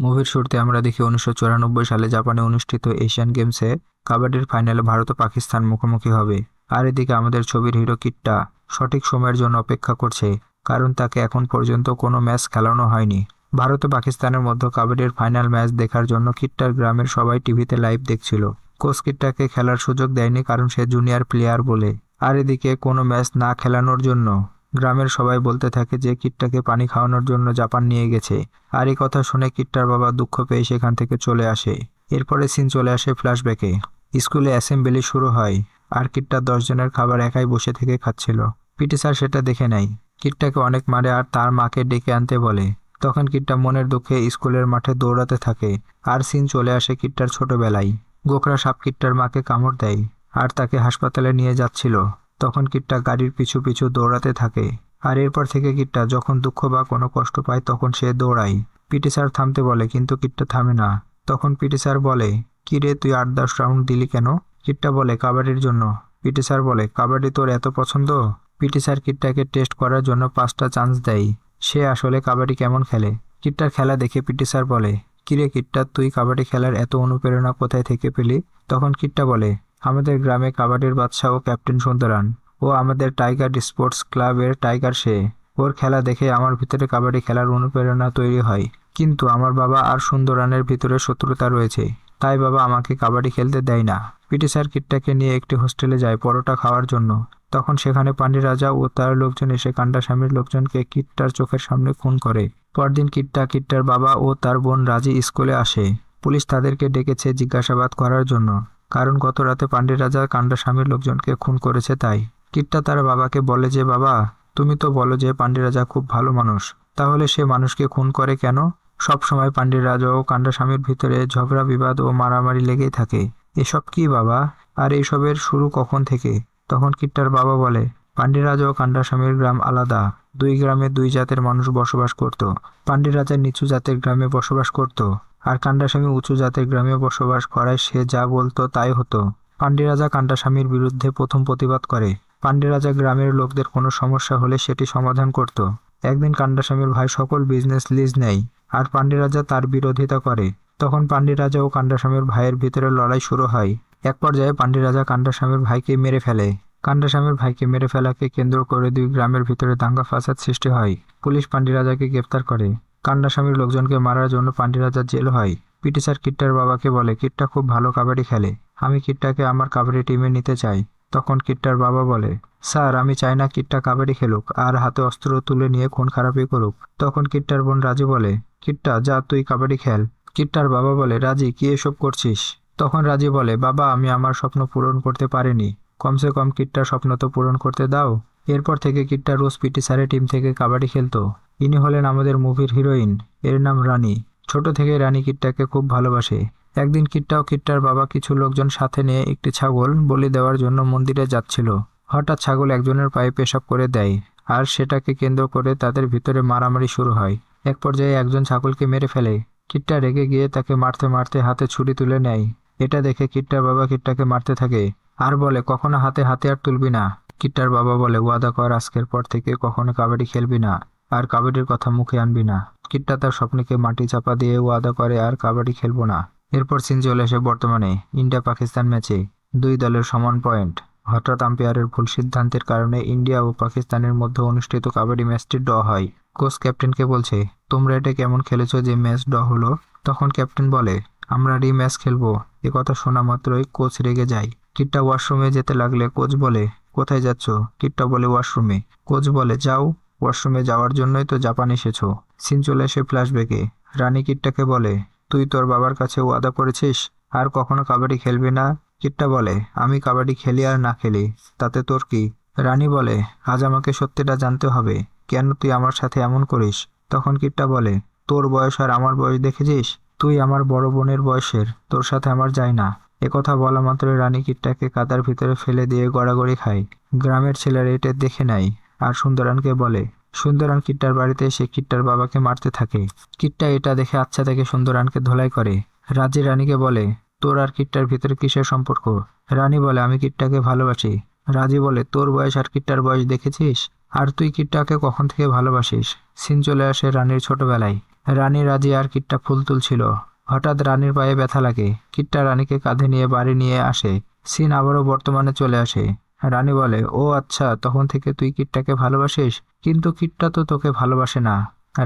মুভির শুরুতে আমরা দেখি 1994 সালে জাপানে অনুষ্ঠিত এশিয়ান গেমসে কাবাডির ফাইনালে ভারত ও পাকিস্তান মুখোমুখি হবে। আর এদিকে আমাদের ছবির হিরো কিট্টা সঠিক সময়ের জন্য অপেক্ষা করছে, কারণ তাকে এখন পর্যন্ত কোনো ম্যাচ খেলানো হয়নি। ভারত ও পাকিস্তানের মধ্যে কাবাডির ফাইনাল ম্যাচ দেখার জন্য কিট্টার গ্রামের সবাই টিভিতে লাইভ দেখছিল। কোচ কিট্টাকে খেলার সুযোগ দেয়নি কারণ সে জুনিয়র প্লেয়ার বলে। আর এদিকে কোনো ম্যাচ না খেলানোর জন্য গ্রামের সবাই বলতে থাকে যে কিট্টাকে পানি খাওয়ানোর জন্য জাপান নিয়ে গেছে। আর এই কথা শুনে কিট্টার বাবা দুঃখ পেয়ে সেখান থেকে চলে আসে। এরপরে সিন চলে আসে ফ্ল্যাশব্যাকে। স্কুলে অ্যাসেম্বলি শুরু হয় আর কিট্টা 10 জনের খাবার একাই বসে থেকে খাচ্ছিল। পিটি স্যার সেটা দেখে নেয়, কিট্টাকে অনেক মারে আর তার মাকে ডেকে আনতে বলে। তখন কিট্টা মনের দুঃখে স্কুলের মাঠে দৌড়াতে থাকে। আর সিন চলে আসে কিট্টার ছোটবেলায়। গোখরা সাপ কিট্টার মাকে কামড় দেয় আর তাকে হাসপাতালে নিয়ে যাচ্ছিল। তখন কিট্টা গাড়ির পিছু পিছু দৌড়াতে থাকে। আর এরপর থেকে কিট্টা যখন দুঃখ বা কোনো কষ্ট পায় তখন সে দৌড়ায়। পিটি স্যার থামতে বলে কিন্তু কিট্টা থামে না। তখন পিটি স্যার বলে, কি রে তুই 8-10 রাউন্ড দিলি কেন? কিট্টা বলে, কাবাডির জন্য। পিটি স্যার বলে, কাবাডি তোর এত পছন্দ? পিটি স্যার কিট্টাকে টেস্ট করার জন্য 5টা চান্স দেয় সে আসলে কাবাডি কেমন খেলে। কিট্টার খেলা দেখে পিটি স্যার বলে, কিরে কিট্টা তুই কাবাডি খেলার এত অনুপ্রেরণা কোথায় থেকে পেলি? তখন কিট্টা বলে, আমাদের গ্রামে কাবাডির বাদশা ও ক্যাপ্টেন সুন্দরান, ও আমাদের টাইগার স্পোর্টস ক্লাবের টাইগার সে। ওর খেলা দেখে আমার ভিতরে কাবাডি খেলার অনুপ্রেরণা তৈরি হয়। কিন্তু আমার বাবা আর সুন্দরানের ভিতরে শত্রুতা রয়েছে, তাই বাবা আমাকে কাবাডি খেলতে দেয় না। পিটি স্যার কিট্টাকে নিয়ে একটি হোস্টেলে যায় পরোটা খাওয়ার জন্য। তখন সেখানে পান্ডি রাজা ও তার লোকজন এসে কান্ডাস্বামীর লোকজনকে কিট্টার চোখের সামনে খুন করে। পরদিন কিট্টার বাবা ও তার বোন রাজি স্কুলে আসে। পুলিশ তাদেরকে ডেকেছে জিজ্ঞাসাবাদ করার জন্য, কারণ গত রাতে পান্ডি রাজা কান্ডাস্বামীর লোকজনকে খুন করেছে তাই। কিট্টা তার বাবাকে বলে যে, বাবা তুমি তো বলো যে পান্ডি রাজা খুব ভালো মানুষ, তাহলে সে মানুষকে খুন করে কেন? সব সময় পান্ডি রাজা ও কান্ডাস্বামীর ভিতরে ঝগড়া বিবাদ ও মারামারি লেগেই থাকে। এসব কি বাবা? আর এইসবের শুরু কখন থেকে? তখন কিট্টার বাবা বলে, পান্ডি রাজা ও কান্ডাস্বামীর গ্রাম আলাদা। দুই গ্রামে দুই জাতের মানুষ বসবাস করত। পান্ডি রাজা নিচু জাতের গ্রামে বসবাস করত আর কান্ডাস্বামী উঁচু জাতের গ্রামে বসবাস করায় সে যা বলতো তাই হতো। পান্ডি রাজা কান্ডাস্বামীর বিরুদ্ধে প্রথম প্রতিবাদ করে। পান্ডি রাজা গ্রামের লোকদের কোনো সমস্যা হলে সেটি সমাধান করত। একদিন কান্ডাস্বামীর ভাই সকল বিজনেস লিজ নেয় আর পান্ডি রাজা তার বিরোধিতা করে। তখন পান্ডি রাজা ও কান্ডাস্বামীর ভাইয়ের ভিতরে লড়াই শুরু হয়। এক পর্যায়ে পান্ডি রাজা কান্ডাস্বামীর ভাইকে মেরে ফেলে। কান্ডাস্বামীর ভাইকে মেরে ফেলাকে কেন্দ্র করে দুই গ্রামের ভিতরে দাঙ্গা ফাসাদ সৃষ্টি হয়। পুলিশ পান্ডি রাজাকে গ্রেফতার করে। কান্ডাস্বামীর লোকজনকে মারার জন্য পান্ডি রাজার জেল হয়। পিটি স্যার কিট্টার বাবাকে বলে, কিট্টা খুব ভালো কাবাডি খেলে, আমি কিট্টাকে আমার কাবাডি টিমে নিতে চাই। তখন কিট্টার বাবা বলে, স্যার আমি চাই না কিট্টা কাবাডি খেলুক আর হাতে অস্ত্র তুলে নিয়ে খুন খারাপি করুক। তখন কিট্টার বোন রাজি বলে, কিট্টা যা তুই কাবাডি খেল। কিট্টার বাবা বলে, রাজি কি এসব করছিস? তখন রাজি বলে, বাবা আমি আমার স্বপ্ন পূরণ করতে পারিনি, কমসে কম কিট্টার স্বপ্ন তো পূরণ করতে দাও। এরপর থেকে কিট্টা রোজ পিটি স্যারের টিম থেকে কাবাডি খেলতো। ইনি হলেন আমাদের মুভির হিরোইন, এর নাম রানী। ছোট থেকে রানী কিট্টাকে খুব ভালোবাসে। একদিন কিট্টা ও কিট্টার বাবা কিছু লোকজন সাথে নিয়ে একটি ছাগল বলি দেওয়ার জন্য মন্দিরে যাচ্ছিল। হঠাৎ ছাগল একজনের পায়ে পেশাব করে দেয় আর সেটাকে কেন্দ্র করে তাদের ভিতরে মারামারি শুরু হয়। এক পর্যায়ে একজন ছাগলকে মেরে ফেলে। কিট্টা রেগে গিয়ে তাকে মারতে মারতে হাতে ছুরি তুলে নেয়। এটা দেখে কিট্টার বাবা কিট্টাকে মারতে থাকে আর বলে, কখনো হাতে হাতিয়ার তুলবি না। কিট্টার বাবা বলে, ওয়াদা কর আজকের পর থেকে কখনো কাবাডি খেলবি না আর কাবাডির কথা মুখে আনবি না। কিট্টা তার স্বপ্নকে মাটি চাপা দিয়ে ওয়াদা করে আর কাবাডি খেলবো না। এরপর সিন চলে আসে বর্তমানে। ইন্ডিয়া পাকিস্তান ম্যাচে দুই দলের সমান পয়েন্ট। হঠাৎ আম্পায়ারের ভুল সিদ্ধান্তের কারণে ইন্ডিয়া ও পাকিস্তানের মধ্যে অনুষ্ঠিত কাবাডি ম্যাচটি ড্র হয়। কোচ ক্যাপ্টেনকে বলছে, তোমরা এটা কেমন খেলেছো যে ম্যাচ ড্র হলো? তখন ক্যাপ্টেন বলে, আমরা রিম্যাচ খেলবো। একথা শোনা মাত্রই কোচ রেগে যায়। কিট্টা ওয়াশরুমে যেতে লাগলে কোচ বলে, কোথায় যাচ্ছ? কিট্টা বলে, ওয়াশরুমে। কোচ বলে, যাও, ওয়াশরুমে যাওয়ার জন্যই তো জাপান এসেছো। সিন চলে আসে ফ্ল্যাশব্যাকে। রানী কিট্টাকে বলে, তুই তোর বাবার কাছে ওয়াদা করেছিস আর কখনো কাবাডি খেলবি না। কিট্টা বলে, আমি কাবাডি খেলি আর না খেলি তাতে তোর কি? রানী বলে, আজ আমাকে সত্যিটা জানতে হবে, কেন তুই আমার সাথে এমন করিস? তখন কিট্টা বলে, তোর বয়স আর আমার বয়স দেখেছিস? তুই আমার বড় বোনের বয়সের, তোর সাথে আমার যায় না। একথা বলা মাত্রই রানী কিট্টাকে কাদার ভিতরে ফেলে দিয়ে গড়াগড়ি খায়। গ্রামের ছেলেরা এটা দেখে নেয় আর সুন্দরানকে বলে। সুন্দরান কিট্টার বাড়িতে এসে কিট্টার বাবাকে মারতে থাকে। কিট্টা এটা দেখে আচ্ছা থেকে সুন্দরানকে ধোলাই করে। রাজি রানীকে বলে, তোর আর কিট্টার ভিতরে কিসের সম্পর্ক? রানী বলে, আমি কিট্টাকে ভালোবাসি। রাজি বলে, তোর বয়স আর কিট্টার বয়স দেখেছিস? আর তুই কিট্টাকে কখন থেকে ভালোবাসিস? সিন চলে আসে রানীর ছোটবেলায়। রানী, রাজি আর কিট্টা ফুল তুলছিল। হঠাৎ রানীর পায়ে ব্যথা লাগে। কিট্টা রানীকে কাঁধে নিয়ে বাড়ি নিয়ে আসে। সিন আবারও বর্তমানে চলে আসে। রানী বলে, ও আচ্ছা, তখন থেকে তুই কিট্টাকে ভালোবাসিস, কিন্তু কিট্টা তো তোকে ভালোবাসে না।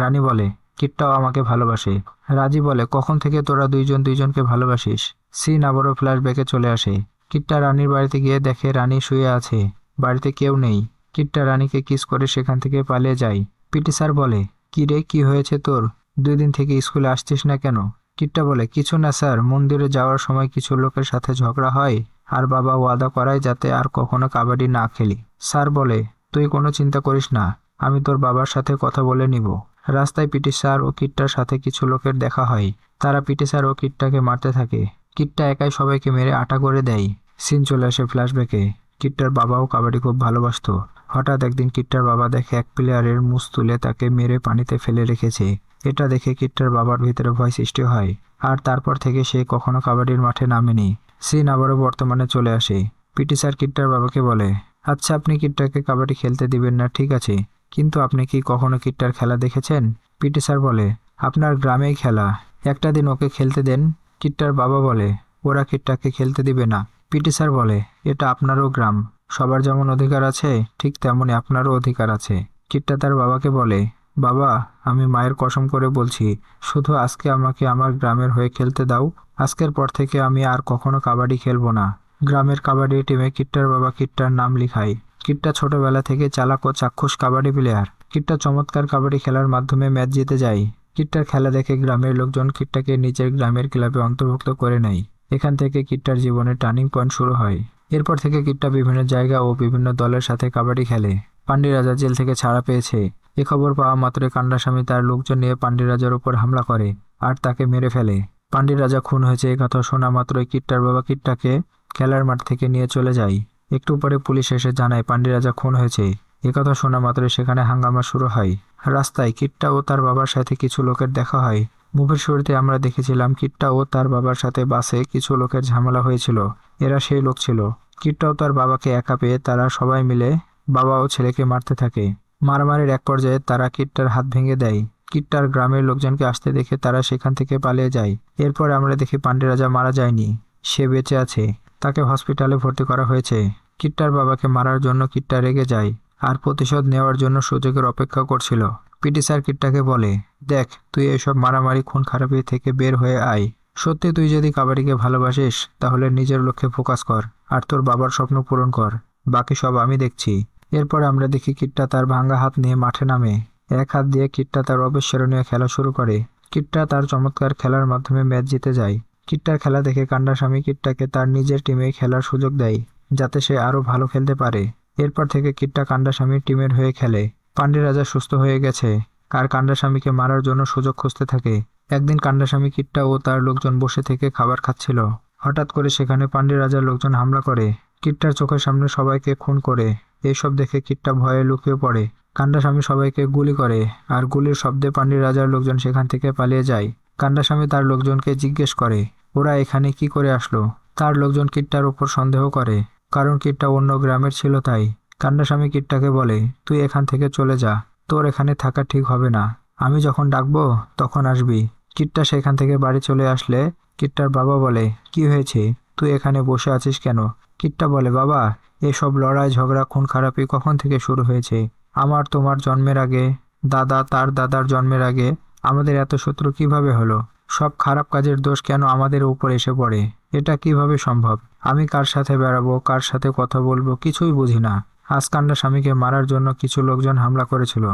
রানী বলে, কিট্টাও আমাকে ভালোবাসে। রাজি বলে, কখন থেকে তোরা দুইজন দুইজনকে ভালোবাসিস? সিন আবারও ফ্ল্যাশব্যাকে চলে আসে। কিট্টা রানীর বাড়িতে গিয়ে দেখে রানী শুয়ে আছে, বাড়িতে কেউ নেই। কিট্টা রানীকে কিস করে সেখান থেকে পালিয়ে যায়। পিটি স্যার বলে, কি রে, কি হয়েছে তোর? 2 দিন থেকে স্কুলে আসছিস না কেন? কিট্টা বলে, কিছু না স্যার, মন্দিরে যাওয়ার সময় কিছু লোকের সাথে ঝগড়া হয়, আর বাবা ওয়াদা করায় যাতে আর কখনো কাবাডি না খেলি। স্যার বলে, তুই কোনো চিন্তা করিস না, আমি তোর বাবার সাথে কথা বলে নিব। রাস্তায় পিটি স্যার ও কিট্টার সাথে কিছু লোকের দেখা হয়। তারা পিটি স্যার ও কিট্টাকে মারতে থাকে। কিট্টা একাই সবাইকে মেরে আটা করে দেয়। সিন চলে আসে ফ্ল্যাশব্যাকে। কিট্টার বাবাও কাবাডি খুব ভালোবাসতো। হঠাৎ একদিন কিট্টার বাবা দেখে এক প্লেয়ারের মুছ তুলে তাকে মেরে পানিতে ফেলে রেখেছে। এটা দেখে কিট্টার বাবার ভিতরে ভয় সৃষ্টি হয়, আর তারপর থেকে সে কখনো কাবাডির মাঠে নামেনি। সিন আবারও বর্তমানে চলে আসে। পিটি স্যার কিট্টার বাবাকে বলে, আচ্ছা, আপনি কিট্টাকে কাবাডি খেলতে দিবেন না, ঠিক আছে, কিন্তু আপনি কি কখনো কিট্টার খেলা দেখেছেন? পিটি স্যার বলে, আপনার গ্রামেই খেলা, একটা দিন ওকে খেলতে দেন। কিট্টার বাবা বলে, ওরা কিট্টাকে খেলতে দিবে না। পিটি স্যার বলে, এটা আপনারও গ্রাম, সবার যেমন অধিকার আছে ঠিক তেমনই আপনারও অধিকার আছে। কিট্টা তার বাবাকে বলে, বাবা, আমি মায়ের কসম করে বলছি, শুধু আজকে আমাকে আমার গ্রামের হয়ে খেলতে দাও। আজকের পর থেকে আমি আর কখনো কাবাডি খেলবো না। গ্রামের কাবাডি টিমে কিট্টার বাবা কিট্টার নাম লিখায়। কিট্টা ছোটবেলা থেকে চালাক ও চাক্ষুষ কাবাডি প্লেয়ার। কিট্টা চমৎকার কাবাডি খেলার মাধ্যমে ম্যাচ জিতে যায়। কিট্টার খেলা দেখে গ্রামের লোকজন কিট্টাকে নিজের গ্রামের ক্লাবে অন্তর্ভুক্ত করে নেয়। এখান থেকে কিট্টার জীবনের টার্নিং পয়েন্ট শুরু হয়। এরপর থেকে কিট্টা বিভিন্ন জায়গা ও বিভিন্ন দলের সাথে কাবাডি খেলে। পান্ডি রাজা জেল থেকে ছাড়া পেয়েছে। এ খবর পাওয়া মাত্রই কান্ডাস্বামী তার লোকজন নিয়ে পান্ডি রাজার উপর হামলা করে আর তাকে মেরে ফেলে। পান্ডি রাজা খুন হয়েছে এ কথা শোনা মাত্রই কিট্টার বাবা কিট্টাকে খেলার মাঠ থেকে নিয়ে চলে যায়। একটু পরে পুলিশ এসে জানায় পান্ডি রাজা খুন হয়েছে। একথা শোনা মাত্রই সেখানে হাঙ্গামা শুরু হয়। রাস্তায় কিট্টা ও তার বাবার সাথে কিছু লোকের দেখা হয়। মুভির শুরুতে আমরা দেখেছিলাম কিট্টা ও তার বাবার সাথে বাসে কিছু লোকের ঝামেলা হয়েছিল। এরা সেই লোক ছিল। কিট্টা ও তার বাবাকে একা পেয়ে তারা সবাই মিলে বাবা ও ছেলেকে মারতে থাকে। মারামারির এক পর্যায়ে তারা কিট্টার হাত ভেঙে দেয়। কিট্টার গ্রামের লোকজনকে আসতে দেখে তারা সেখান থেকে পালিয়ে যায়। এরপর আমরা দেখি পান্ডি রাজা মারা যায়নি, সে বেঁচে আছে। তাকে হসপিটালে ভর্তি করা হয়েছে। কিট্টার বাবাকে মারার জন্য কিট্টা রেগে যায় আর প্রতিশোধ নেওয়ার জন্য সুযোগের অপেক্ষা করছিল। পিটি স্যার কিট্টাকে বলে, দেখ, তুই এসব মারামারি খুন খারাপি থেকে বের হয়ে আয়। সত্যি তুই যদি কাবাডিকে ভালোবাসিস তাহলে নিজের লক্ষ্যে ফোকাস কর আর তোর বাবার স্বপ্ন পূরণ কর, বাকি সব আমি দেখছি। এরপর আমরা দেখি কিট্টা তার ভাঙ্গা হাত নিয়ে মাঠে নামে। এক হাত দিয়ে কিট্টা তার অবিস্মরণীয় খেলা শুরু করে। কিট্টা তার চমৎকার খেলার মাধ্যমে ম্যাচ জিতে যায়। কিট্টার খেলা দেখে কান্ডাস্বামী কিট্টাকে তার নিজের টিমে খেলার সুযোগ দেয়, যাতে সে আরও ভালো খেলতে পারে। এরপর থেকে কিট্টা কান্ডাস্বামীর টিমের হয়ে খেলে। পান্ডি রাজা সুস্থ হয়ে গেছে আর কান্ডাস্বামীকে মারার জন্য সুযোগ খুঁজতে থাকে। একদিন কান্ডাস্বামী কিট্টা ও তার লোকজন বসে থেকে খাবার খাচ্ছিল। হঠাৎ করে সেখানে পান্ডি রাজার লোকজন হামলা করে। কিট্টার চোখের সামনে সবাইকে খুন করে। এইসব দেখে কিট্টা ভয়ে লুকিয়ে পড়ে। কান্ডাস্বামী সবাইকে গুলি করে আর গুলির শব্দে পান্ডি রাজার লোকজন সেখান থেকে পালিয়ে যায়। কান্ডাস্বামী তার লোকজনকে জিজ্ঞেস করে, ওরা এখানে কি করে আসলো? তার লোকজন কিট্টার উপর সন্দেহ করে, কারণ কিট্টা অন্য গ্রামের ছিল তাই। কান্ডাস্বামী কিট্টাকে বলে, তুই এখান থেকে চলে যা, তোর এখানে থাকা ঠিক হবে না, আমি যখন ডাকবো তখন আসবি। কিট্টা সেখান থেকে বাড়ি চলে আসলে কিট্টার বাবা বলে, কি হয়েছে, তুই এখানে বসে আছিস কেন? কিট্টা বলে, বাবা, এসব লড়াই ঝগড়া খুন খারাপি কখন থেকে শুরু হয়েছে? আমার তোমার জন্মের আগে, দাদা তার দাদার জন্মের আগে আমাদের এত শত্রু কিভাবে হলো? সব খারাপ কাজের দোষ কেন আমাদের উপর এসে পড়ে? এটা কিভাবে সম্ভব? আমি কার সাথে বেড়াবো, কার সাথে কথা বলবো, কিছুই বুঝি না। আজ কান্ডাস্বামীকে মারার জন্য কিছু লোকজন হামলা করেছিল।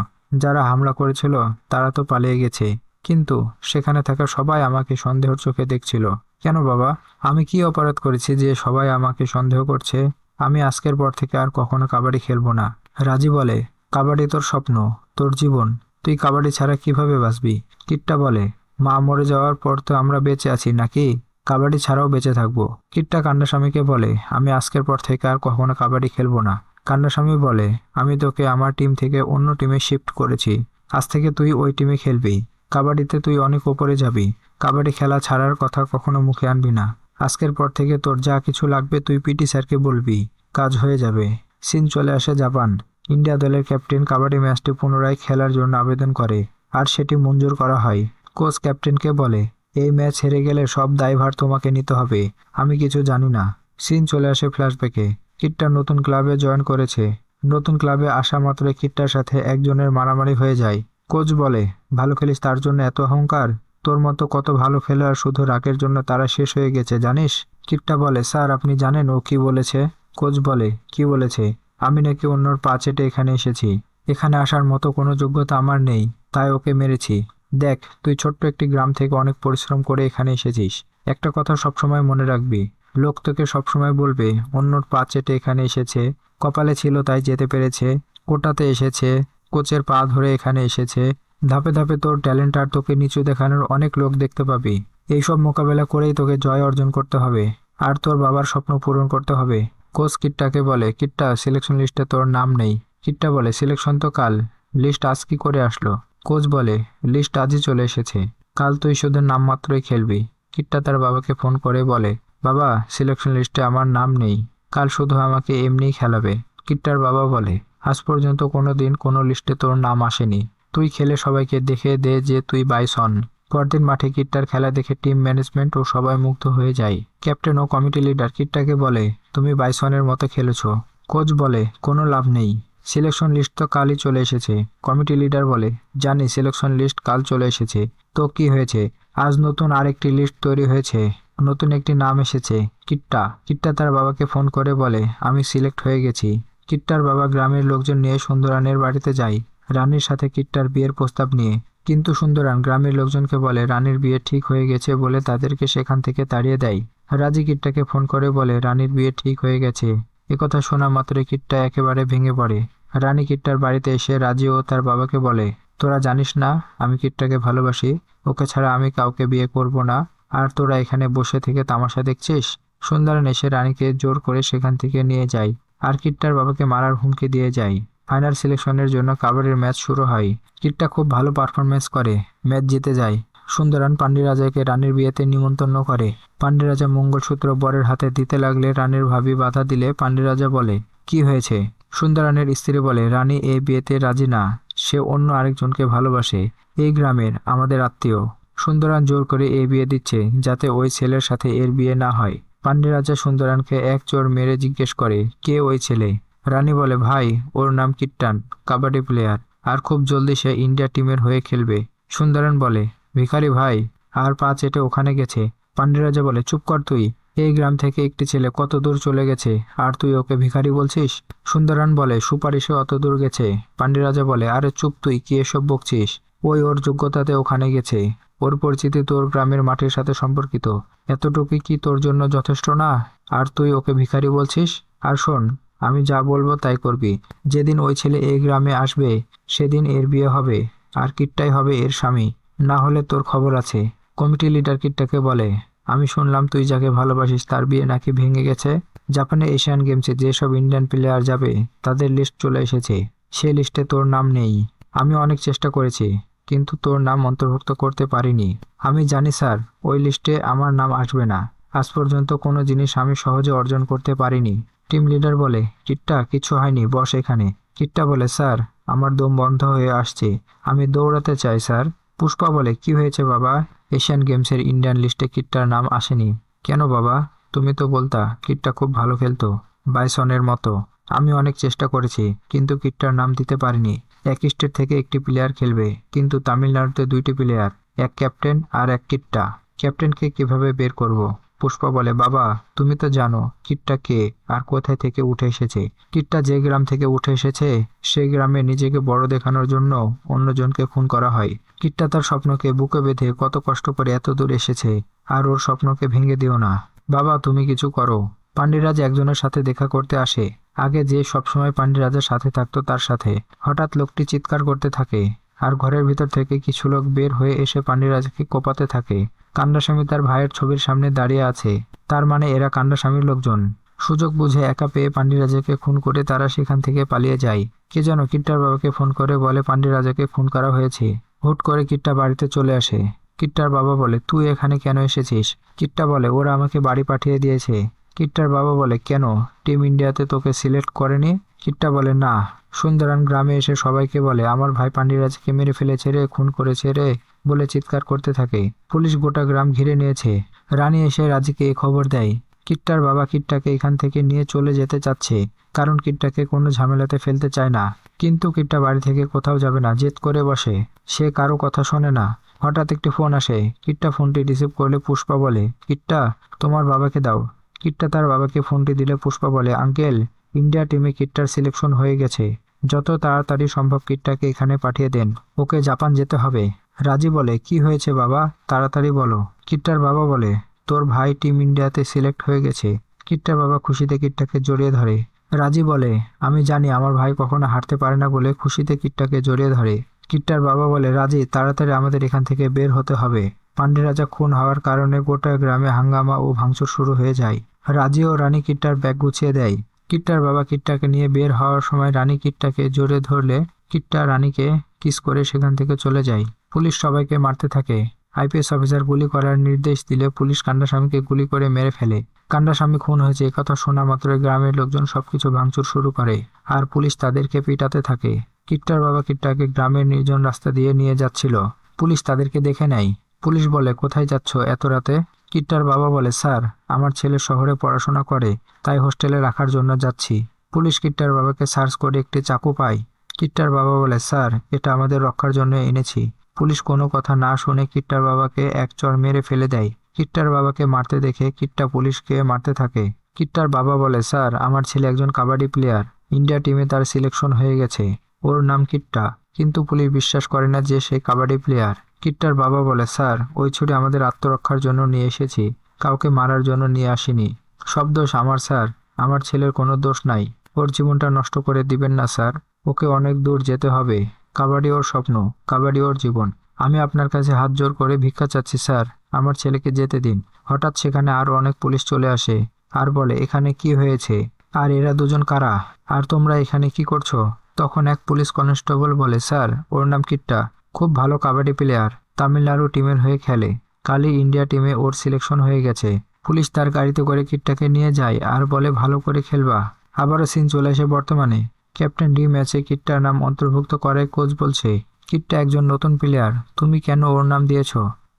যারা হামলা করেছিল তারা তো পালিয়ে গেছে, কিন্তু সেখানে থাকা সবাই আমাকে সন্দেহের চোখে দেখছিল। কেন বাবা, আমি কি অপরাধ করেছি যে সবাই আমাকে সন্দেহ করছে? আমি আজকের পর থেকে আর কখনো কাবাডি খেলবো না। রাজি বলে, কাবাডি তোর স্বপ্ন, তোর জীবন, তুই কাবাডি ছাড়া কিভাবে বাঁচবি? কিট্টা বলে, মা মরে যাওয়ার পর তো আমরা বেঁচে আছি নাকি, কাবাডি ছাড়াও বেঁচে থাকবো। কিট্টা কান্ডাস্বামীকে বলে, আমি আজকের পর থেকে আর কখনো কাবাডি খেলবো না। কান্ডাস্বামী বলে, আমি তোকে আমার টিম থেকে অন্য টিমে শিফট করেছি, আজ থেকে তুই ওই টিমে খেলবি। কাবাডিতে তুই অনেক উপরে যাবি। কাবাডি খেলা ছাড়ার কথা কখনো মুখে আনবি না। আজকের পর থেকে তোর যা কিছু লাগবে তুই পিটি স্যারকে বলবি, কাজ হয়ে যাবে। সিন চলে আসে জাপান। ইন্ডিয়া দলের ক্যাপ্টেন কাবাডি ম্যাচটি পুনরায় খেলার জন্য আবেদন করে আর সেটি মঞ্জুর করা হয়। কোচ ক্যাপ্টেনকে বলে, এই ম্যাচ হেরে গেলে সব দায়ভার তোমাকে নিতে হবে। আমি কিছু জানি না। সিন চলে আসে ফ্ল্যাশব্যাকে। কিট্টা নতুন ক্লাবে জয়েন করেছে। নতুন ক্লাবে আসা মাত্রই কিট্টার সাথে একজনের মারামারি হয়ে যায়। কোচ বলে, ভালো খেলিস তার জন্য এত অহংকার? তোর মতো কত ভালো খেলোয়াড় শুধু রাগের জন্য তারা শেষ হয়ে গেছে জানিস? কিট্টা বলে, স্যার আপনি জানেন ও কি বলেছে? কোচ বলে, কি বলেছে? আমি নাকি অন্যর পা চেটে এখানে এসেছি। এখানে আসার মতো কোনো যোগ্যতা আমার নেই, তাই ওকে মেরেছি। দেখ, তুই ছোট্ট একটি গ্রাম থেকে অনেক পরিশ্রম করে এখানে এসেছিস। একটা কথা সবসময় মনে রাখবি, লোক তোকে সবসময় বলবে অন্যর পা চেটে এখানে এসেছে, কপালে ছিল তাই যেতে পেরেছে, কোটাতে এসেছে, কোচের পা ধরে এখানে এসেছে। ধাপে ধাপে তোর ট্যালেন্ট আর তোকে নিচু দেখানোর অনেক লোক দেখতে পাবি। এইসব মোকাবেলা করেই তোকে জয় অর্জন করতে হবে, আর তোর বাবার স্বপ্ন পূরণ করতে হবে। কোচ কিট্টাকে বলে, কিট্টা সিলেকশন লিস্টে তোর নাম নেই। কিট্টা বলে, সিলেকশন তো কাল, লিস্ট আজ কি করে আসলো? কোচ বলে, লিস্ট আজই চলে এসেছে। কাল তুই শুধু নামমাত্রই খেলবি। কিট্টা তার বাবাকে ফোন করে বলে, বাবা সিলেকশন লিস্টে আমার নাম নেই, কাল শুধু আমাকে এমনিই খেলাবে। কিট্টার বাবা বলে, আজ পর্যন্ত কোনো দিন কোনো লিস্টে তোর নাম আসেনি। তুই খেলে সবাইকে দেখে দে যে তুই বাইসন। পরদিন মাঠে কিট্টার খেলা দেখে টিম ম্যানেজমেন্ট ও সবাই মুগ্ধ হয়ে যায়। ক্যাপ্টেন ও কমিটি লিডার কিট্টাকে বলে, তুমি বাইসনের মতো খেলেছো। কোচ বলে, কোনো লাভ নেই, সিলেকশন লিস্ট তো কালই চলে এসেছে। কমিটি লিডার বলে, জানি সিলেকশন লিস্ট কাল চলে এসেছে, তো কি হয়েছে? আজ নতুন আরেকটি লিস্ট তৈরি হয়েছে, নতুন একটি নাম এসেছে, কিট্টা। কিট্টা তার বাবাকে ফোন করে বলে, আমি সিলেক্ট হয়ে গেছি। কিট্টার বাবা গ্রামের লোকজন নিয়ে সুন্দরানের বাড়িতে যায় রানীর সাথে কিট্টার বিয়ের প্রস্তাব নিয়ে। কিন্তু সুন্দরান গ্রামের লোকজনকে বলে রানীর বিয়ে ঠিক হয়ে গেছে বলে তাদেরকে সেখান থেকে তাড়িয়ে দেয়। রাজি কিট্টাকে ফোন করে বলে রানীর বিয়ে ঠিক হয়ে গেছে। একথা শোনা মাত্রই কিট্টা একেবারে ভেঙে পড়ে। রানী কিট্টার বাড়িতে এসে রাজি ও তার বাবাকে বলে, তোরা জানিস না আমি কিট্টাকে ভালোবাসি, ওকে ছাড়া আমি কাউকে বিয়ে করব না, আর তোরা এখানে বসে থেকে তামাশা দেখছিস? সুন্দরান এসে রানীকে জোর করে সেখান থেকে নিয়ে যায়, আর কিট্টার বাবাকে মারার হুমকি দিয়ে যায়। ফাইনাল সিলেকশনের জন্য কাবাডির ম্যাচ শুরু হয়। কিট্টা খুব ভালো পারফরমেন্স করে ম্যাচ জিতে যায়। সুন্দরান পান্ডিরাজাকে রানীর বিয়েতে নিমন্ত্রণ করে। পান্ডিরাজা মঙ্গলসূত্র বরের হাতে দিতে লাগলে রানীর ভাবি বাধা দিলে পান্ডিরাজা বলে, কি হয়েছে? সুন্দরানের স্ত্রী বলে, রানী এই বিয়েতে রাজি না, সে অন্য আরেকজনকে ভালোবাসে, এই গ্রামের আমাদের আত্মীয়। সুন্দরান জোর করে এই বিয়ে দিচ্ছে যাতে ওই ছেলের সাথে এর বিয়ে না হয়। পান্ডিরাজা সুন্দরানকে এক চড় মেরে জিজ্ঞেস করে, কে ওই ছেলে? রানী বলে, ভাই ওর নাম কিট্টান, কাবাডি প্লেয়ার, আর খুব জলদি সে ইন্ডিয়া টিমের হয়ে খেলবে। সুন্দরান বলে, ভিখারি ভাই, আর পা চেটে ওখানে গেছে। পান্ডিরাজা বলে, চুপ কর তুই, এই গ্রাম থেকে একটি ছেলে কত দূর চলে গেছে আর তুই ওকে ভিখারি বলছিস? সুন্দরান বলে, সুপারিশে অত দূর গেছে। পান্ডিরাজা বলে, আরে চুপ তুই, কি এসব বকছিস? ওই ওর যোগ্যতাতে ওখানে গেছে, ওর পরিচিতি তোর গ্রামের মাটির সাথে সম্পর্কিত, এতটুকুই কি তোর জন্য যথেষ্ট না? আর তুই ওকে ভিখারি বলছিস? আর শোন, আমি যা বলবো তাই করবি। যেদিন ওই ছেলে এই গ্রামে আসবে সেদিন এর বিয়ে হবে, আর কিট্টাই হবে এর স্বামী, না হলে তোর খবর আছে। কমিটি লিডার কিট্টাকে বলে, আমি শুনলাম তুই যাকে ভালোবাসিস তার বিয়ে নাকি ভেঙে গেছে। জাপানে এশিয়ান গেমসে যেসব ইন্ডিয়ান প্লেয়ার যাবে তাদের লিস্ট চলে এসেছে, সে লিস্টে তোর নাম নেই। আমি অনেক চেষ্টা করেছি কিন্তু তোর নাম অন্তর্ভুক্ত করতে পারিনি। আমি জানি স্যার, ওই লিস্টে আমার নাম আসবে না। আজ পর্যন্ত কোনো জিনিস আমি সহজে অর্জন করতে পারিনি। টিম লিডার বলে, কিট্টা কিছু হয়নি, বস এখানে। কিট্টা বলে, স্যার আমার দম বন্ধ হয়ে আসছে, আমি দৌড়াতে চাই স্যার। পুষ্পা বলে, কি হয়েছে বাবা? এশিয়ান গেমসের ইন্ডিয়ান লিস্টে কিট্টার নাম আসেনি কেন বাবা? তুমি তো বলতা কিট্টা খুব ভালো খেলতো, বাইসনের মতো। আমি অনেক চেষ্টা করেছি কিন্তু কিট্টার নাম দিতে পারিনি। এক স্টেট থেকে একটি প্লেয়ার খেলবে, কিন্তু তামিলনাড়ুতে দুইটি প্লেয়ার, এক ক্যাপ্টেন আর এক কিট্টা। ক্যাপ্টেনকে কিভাবে বের করব? পুষ্পা বলে, বাবা তুমি তো জানো কিট্টা কে আর কোথায় থেকে উঠে এসেছে। কিট্টা যে গ্রাম থেকে উঠে এসেছে সেই গ্রামে নিজেকে বড় দেখানোর জন্য অন্যজনকে খুন করা হয়। কিট্টা তার স্বপ্নকে বুকে বেঁধে কত কষ্ট করে এত দূর এসেছে, আর ওর স্বপ্নকে ভেঙে দিও না। বাবা তুমি কিছু করো। পান্ডিরাজ একজনের সাথে দেখা করতে আসে, আগে যে সবসময় পান্ডিরাজের সাথে থাকতো তার সাথে। হঠাৎ লোকটি চিৎকার করতে থাকে, আর ঘরের ভিতর থেকে কিছু লোক বের হয়ে এসে পান্ডিরাজকে কোপাতে থাকে। কান্ডাস্বামী তার ভাইয়ের ছবির সামনে দাঁড়িয়ে আছে, তার মানে এরা কান্ডাস্বামীর লোকজন। সুযোগ বুঝে একা পেয়ে পান্ডিরাজাকে খুন করে তারা সেখান থেকে পালিয়ে যায়। কে যেন কিট্টার বাবাকে ফোন করে বলে পান্ডিরাজাকে খুন করা হয়েছে। হুট করে কিট্টা বাড়িতে চলে আসে। কিট্টার বাবা বলে, তুই এখানে কেন এসেছিস? কিট্টা বলে, ওরা আমাকে বাড়ি পাঠিয়ে দিয়েছে। কিট্টার বাবা বলে, কেন? টিম ইন্ডিয়াতে তোকে সিলেক্ট করেনি? কিট্টা বলে না। সুন্দরান গ্রামে এসে সবাইকে বলে আমার ভাই পান্ডিরাজকে মেরে ফেলেছে রে, খুন করেছে রে বলে চিৎকার করতে থাকে। পুলিশ গোটা গ্রাম ঘিরে নিয়েছে। রানী এসে রাজীকে এই খবর দেয়। কিট্টার বাবা কিট্টাকে এখান থেকে নিয়ে চলে যেতে চাচ্ছে, কারণ কিট্টাকে কোনো ঝামেলাতে ফেলতে চায় না। কিন্তু কিট্টা বাড়ি থেকে কোথাও যাবে না, জেদ করে বসে। সে কারো কথা শোনে না। হঠাৎ একটি ফোন আসে। কিট্টা ফোনটি রিসিভ করলে পুষ্পা বলে, কিট্টা তোমার বাবাকে দাও। কিট্টা তার বাবাকে ফোনটি দিলে পুষ্পা বলে, আঙ্কেল, ইন্ডিয়া টিমে কিট্টার সিলেকশন হয়ে গেছে। যত তাড়াতাড়ি সম্ভব কিট্টাকে এখানে পাঠিয়ে দেন, ওকে জাপান যেতে হবে। রাজি বলে, কি হয়েছে বাবা, তাড়াতাড়ি বলো। কিট্টার বাবা বলে, তোর ভাই টিম ইন্ডিয়াতে সিলেক্ট হয়ে গেছে। কিট্টার বাবা খুশিতে কিট্টাকে জড়িয়ে ধরে। রাজি বলে, আমি জানি আমার ভাই কখনো হারতে পারে না বলে খুশিতে কিট্টাকে জড়িয়ে ধরে। কিট্টার বাবা বলে, রাজি তাড়াতাড়ি আমাদের এখান থেকে বের হতে হবে। পান্ডে রাজা খুন হওয়ার কারণে গোটা গ্রামে হাঙ্গামা ও ভাঙচুর শুরু হয়ে যায়। রাজি ও রানী কিট্টার ব্যাগ গুছিয়ে দেয়। কিট্টার বাবা কিট্টাকে নিয়ে বের হওয়ার সময় রানী কিট্টাকে জোরে ধরলে কিট্টা রানীকে কিস করে সেখান থেকে চলে যায়। পুলিশ সবাইকে মারতে থাকে। আইপিএস অফিসার গুলি করার নির্দেশ দিলে পুলিশ কান্ডাস্বামীকে গুলি করে মেরে ফেলে। কান্ডাস্বামী খুন হয়েছে একথা শোনা মাত্র গ্রামের লোকজন সবকিছু ভাঙচুর শুরু করে, আর পুলিশ তাদেরকে পিটাতে থাকে। কিট্টার বাবা কিট্টাকে গ্রামের নির্জন রাস্তা দিয়ে নিয়ে যাচ্ছিল। পুলিশ তাদেরকে দেখে নেয়। পুলিশ বলে, কোথায় যাচ্ছ এত রাতে? কিট্টার বাবা বলে, স্যার, আমার ছেলে শহরে পড়াশোনা করে, তাই হোস্টেলে রাখার জন্য যাচ্ছি। পুলিশ কিট্টার বাবাকে সার্চ করে একটি চাকু পায়। কিট্টার বাবা বলে, স্যার, এটা আমাদের রক্ষার জন্য এনেছি। পুলিশ কোনো কথা না শুনে কিট্টার বাবাকে এক চড় মেরে ফেলে দেয়। কিট্টার বাবাকে মারতে দেখে কিট্টা পুলিশকে মারতে থাকে। কিট্টার বাবা বলে, স্যার, আমার ছেলে একজন কাবাডি প্লেয়ার, ইন্ডিয়া টিমে তার সিলেকশন হয়ে গেছে, ওর নাম কিট্টা। কিন্তু পুলিশ বিশ্বাস করে না যে সে কাবাডি প্লেয়ার। কিট্টার বাবা বলে, স্যার, ওই ছুরি আমাদের আত্মরক্ষার জন্য নিয়ে এসেছি, কাউকে মারার জন্য নিয়ে আসিনি। সব দোষ আমার স্যার, আমার ছেলের কোনো দোষ নাই। ওর জীবনটা নষ্ট করে দিবেন না স্যার, ওকে অনেক দূর যেতে হবে। কাবাডি ওর স্বপ্ন, কাবাডি ওর জীবন। আমি আপনার কাছে হাত জোর করে ভিক্ষা চাচ্ছি স্যার, আমার ছেলেকে যেতে দিন। হঠাৎ সেখানে আরো অনেক পুলিশ চলে আসে আর বলে, এখানে কি হয়েছে? আর এরা দুজন কারা? আর তোমরা এখানে কি করছো? তখন এক পুলিশ কনস্টেবল বলে, স্যার, ওর নাম কিট্টা, খুব ভালো কাবাডি প্লেয়ার, তামিলনাড়ু টিমের হয়ে খেলে, কালই ইন্ডিয়া টিমে ওর সিলেকশন হয়ে গেছে। পুলিশ তার গাড়িতে করে কিট্টাকে নিয়ে যায় আর বলে, ভালো করে খেলবা। আবারও সিন চলে আসে বর্তমানে। ক্যাপ্টেন ডি ম্যাচে কিট্টার নাম অন্তর্ভুক্ত করে কোচ বলছে, কিট্টা একজন নতুন প্লেয়ার, তুমি কেন ওর নাম দিয়েছ?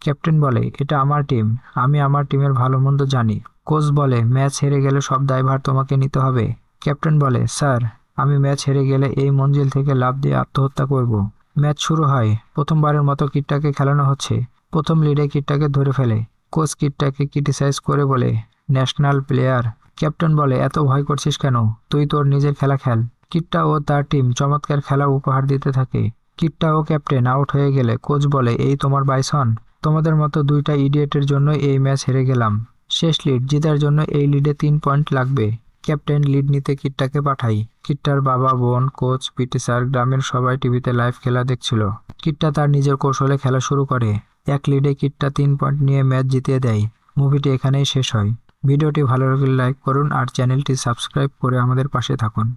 ক্যাপ্টেন বলে, এটা আমার টিম, আমি আমার টিমের ভালো মন্দ জানি। কোচ বলে, ম্যাচ হেরে গেলে সব দায়ভার তোমাকে নিতে হবে। ক্যাপ্টেন বলে, স্যার, আমি ম্যাচ হেরে গেলে এই মঞ্জিল থেকে লাফ দিয়ে আত্মহত্যা করব। ম্যাচ শুরু হয়। প্রথমবারের মতো কিট্টাকে খেলানো হচ্ছে। প্রথম লিডে কিট্টাকে ধরে ফেলে। কোচ কিট্টাকে ক্রিটিসাইজ করে বলে, ন্যাশনাল প্লেয়ার। ক্যাপ্টেন বলে, এত ভয় করছিস কেন, তুই তোর নিজের খেলা খেল। কিট্টা ও তার টিম চমৎকার খেলা উপহার দিতে থাকে। কিট্টা ও ক্যাপ্টেন আউট হয়ে গেলে কোচ বলে, এই তোমার বাইসন, তোমাদের মতো দুইটা ইডিয়েটের জন্য এই ম্যাচ হেরে গেলাম। শেষ লিড জেতার জন্য এই লিডে 3 পয়েন্ট লাগবে। ক্যাপ্টেন লিড নিতে কিট্টাকে পাঠাই। কিট্টার বাবা, বোন, কোচ, পিটি স্যার, গ্রামের সবাই টিভিতে লাইভ খেলা দেখছিল। কিট্টা তার নিজের কৌশলে খেলা শুরু করে। এক লিডে কিট্টা 3 পয়েন্ট নিয়ে ম্যাচ জিতিয়ে দেয়। মুভিটি এখানেই শেষ হয়। ভিডিওটি ভালো লাগলে লাইক করুন আর চ্যানেলটি সাবস্ক্রাইব করে আমাদের পাশে থাকুন।